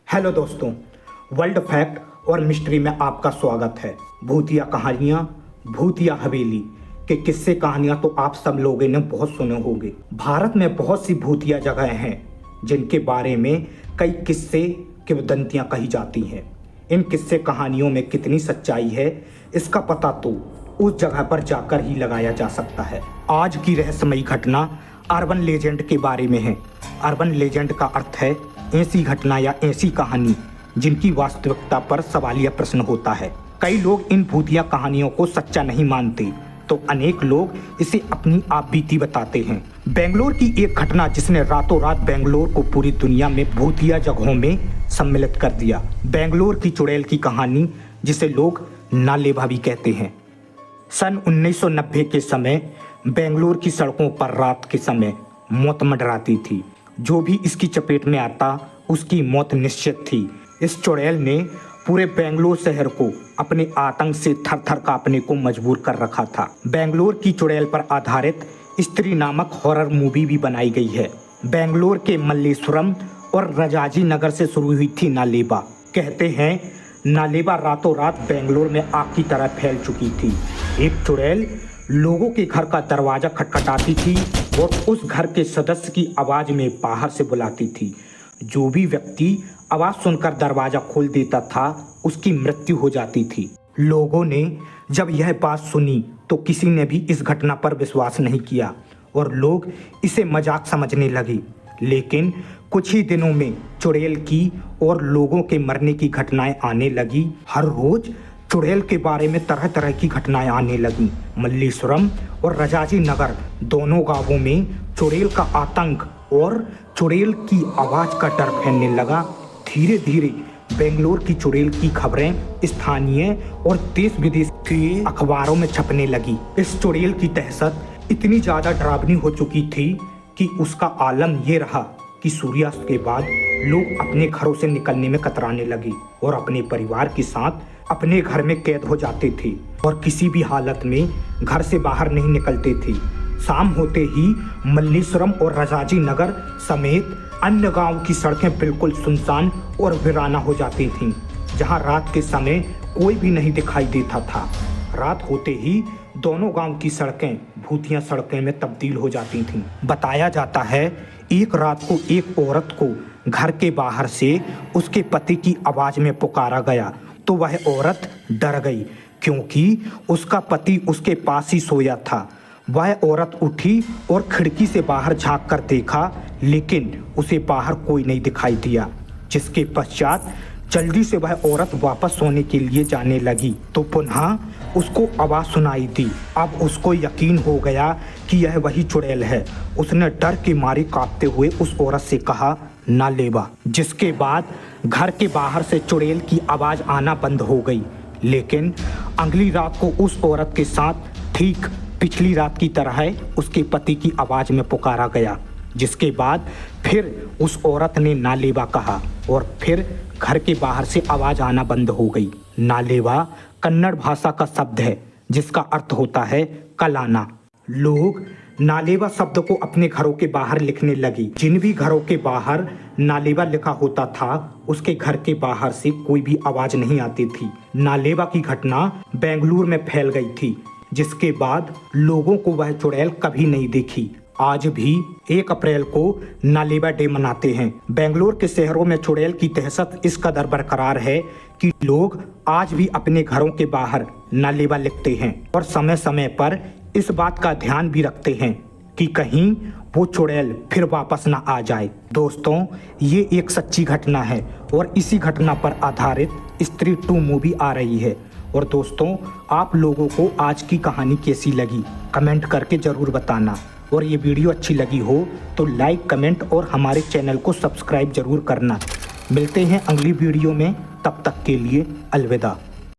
Hello दोस्तों, world fact और mystery में आपका स्वागत है। भूतिया कहानियाँ, भूतिया हवेली के किस्से कहानियाँ तो आप सब लोगों ने बहुत सुने होंगे। भारत में बहुत सी भूतिया जगहें हैं जिनके बारे में कई किस्से किंवदंतियाँ कही जाती हैं। इन किस्से कहानियों में कितनी सच्चाई है इसका पता तो उस जगह पर जाकर ही लगाया जा सकता है। आज की रहस्यमयी घटना अर्बन लेजेंड के बारे में है। अर्बन लेजेंड का अर्थ है ऐसी घटना या ऐसी कहानी जिनकी वास्तविकता पर सवालिया प्रश्न होता है। कई लोग इन भूतिया कहानियों को सच्चा नहीं मानते तो अनेक लोग इसे अपनी आप बीती बताते हैं। बेंगलोर की एक घटना जिसने रातों रात बेंगलोर को पूरी दुनिया में भूतिया जगहों में सम्मिलित कर दिया। बेंगलोर की चुड़ैल की कहानी, जिसे लोग नालेबा भी कहते हैं। सन 1990 के समय बेंगलोर की सड़कों पर रात के समय मौत मंडराती थी। जो भी इसकी चपेट में आता उसकी मौत निश्चित थी। इस चुड़ैल ने पूरे बेंगलोर शहर को अपने आतंक से थर थर कांपने को मजबूर कर रखा था। बेंगलोर की चुड़ैल पर आधारित स्त्री नामक हॉरर मूवी भी बनाई गई है। बेंगलोर के मल्लेश्वरम और रजाजी नगर से शुरू हुई थी नालेबा। कहते हैं नालेबा रातों रात बेंगलोर में आग की तरह फैल चुकी थी। एक चुड़ैल लोगों के घर का दरवाजा खटखटाती थी और उस घर के सदस्य की आवाज़ में बाहर से बुलाती थी। जो भी व्यक्ति आवाज़ सुनकर दरवाज़ा खोल देता था उसकी मृत्यु हो जाती थी। लोगों ने जब यह बात सुनी तो किसी ने भी इस घटना पर विश्वास नहीं किया और लोग इसे मजाक समझने लगे। लेकिन कुछ ही दिनों में चुड़ैल की और लोगों के मरने की घटनाएं आने लगी। हर रोज चुड़ैल के बारे में तरह तरह की घटनाएं आने लगी। मल्लेश्वरम और रजाजी नगर दोनों गांवों में चुड़ैल का आतंक और चुड़ैल की आवाज़ का डर फैलने लगा। धीरे धीरे बेंगलोर की चुड़ैल की खबरें स्थानीय और देश विदेश के अखबारों में छपने लगी। इस चुड़ैल की दहशत इतनी ज़्यादा डरावनी हो चुकी थी कि उसका आलम ये रहा कि सूर्यास्त के बाद लोग अपने घरों से निकलने में कतराने लगे और अपने परिवार के साथ अपने घर में कैद हो जाते थे और किसी भी हालत में घर से बाहर नहीं निकलते थे। शाम होते ही मल्लेश्वरम और रजाजी नगर समेत अन्य गांव की सड़कें बिल्कुल सुनसान और वीराना हो जाती थीं, जहां रात के समय कोई भी नहीं दिखाई देता था। रात होते ही दोनों गांव की सड़कें भूतिया सड़कें में तब्दील हो जाती थीं। बताया जाता है एक रात को एक औरत को घर के बाहर से उसके पति की आवाज़ में पुकारा गया तो वह औरत डर गई क्योंकि उसका पति उसके पास ही सोया था। वह औरत उठी और खिड़की से बाहर झांक कर देखा, लेकिन उसे बाहर कोई नहीं दिखाई दिया। जिसके पश्चात जल्दी से वह औरत वापस सोने के लिए जाने लगी तो पुनः उसको आवाज़ सुनाई दी। अब उसको यकीन हो गया कि यह वही चुड़ैल है। उसने डर के मारे कांपते हुए उस औरत से कहा, नालेबा। जिसके बाद घर के बाहर से चुड़ैल की आवाज़ आना बंद हो गई। लेकिन अगली रात को उस औरत के साथ ठीक पिछली रात की तरह उसके पति की आवाज़ में पुकारा गया। जिसके बाद फिर उस औरत ने नालेबा कहा और फिर घर के बाहर से आवाज़ आना बंद हो गई। नालेबा कन्नड़ भाषा का शब्द है जिसका अर्थ होता है कल आना। लोग नालेबा शब्द को अपने घरों के बाहर लिखने लगी। जिन भी घरों के बाहर नालेबा लिखा होता था उसके घर के बाहर से कोई भी आवाज़ नहीं आती थी। नालेबा की घटना बेंगलुरु में फैल गई थी, जिसके बाद लोगों को वह चुड़ैल कभी नहीं देखी। आज भी 1 अप्रैल को नालेबा डे मनाते हैं। बेंगलोर के शहरों में चुड़ैल की दहशत इस कदर बरकरार है कि लोग आज भी अपने घरों के बाहर नालेबा लिखते हैं और समय समय पर इस बात का ध्यान भी रखते हैं कि कहीं वो चुड़ैल फिर वापस ना आ जाए। दोस्तों, ये एक सच्ची घटना है और इसी घटना पर आधारित स्त्री 2 मूवी आ रही है। और दोस्तों, आप लोगों को आज की कहानी कैसी लगी कमेंट करके ज़रूर बताना। और ये वीडियो अच्छी लगी हो तो लाइक, कमेंट और हमारे चैनल को सब्सक्राइब ज़रूर करना। मिलते हैं अगली वीडियो में, तब तक के लिए अलविदा।